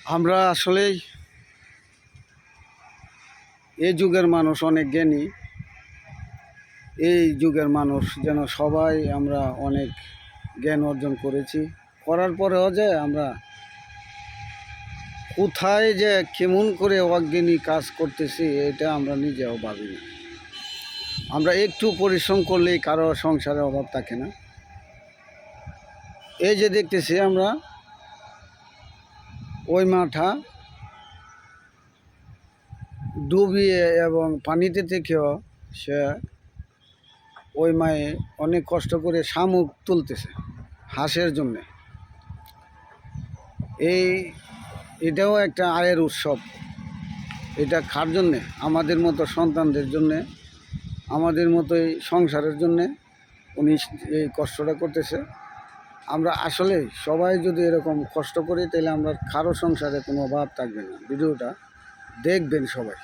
আমরা আসলেই এই যুগের মানুষ অনেক জ্ঞানী। এই যুগের মানুষ যেন সবাই আমরা অনেক জ্ঞান অর্জন করেছি, করার পরেও যে আমরা কোথায় যে কেমন করে অজ্ঞানী কাজ করতেছি এটা আমরা নিজেও ভাবি না। আমরা একটু পরিশ্রম করলেই কারো সংসারে অভাব থাকে না। এই যে দেখতেছি আমরা ওই মাঠা ডুবিয়ে এবং পানিতে থেকেও সে ওই মায়ে অনেক কষ্ট করে শামুক তুলতেছে হাঁসের জন্যে। এটাও একটা আয়ের উৎসব। এটা কার জন্যে? আমাদের মতো সন্তানদের জন্যে, আমাদের মতোই সংসারের জন্যে উনি এই কষ্টটা করতেছে। আমরা আসলে সবাই যদি এরকম কষ্ট করি তাহলে আমরা কারো সংসারে কোনো অভাব থাকবে না। ভিডিওটা দেখবেন সবাই।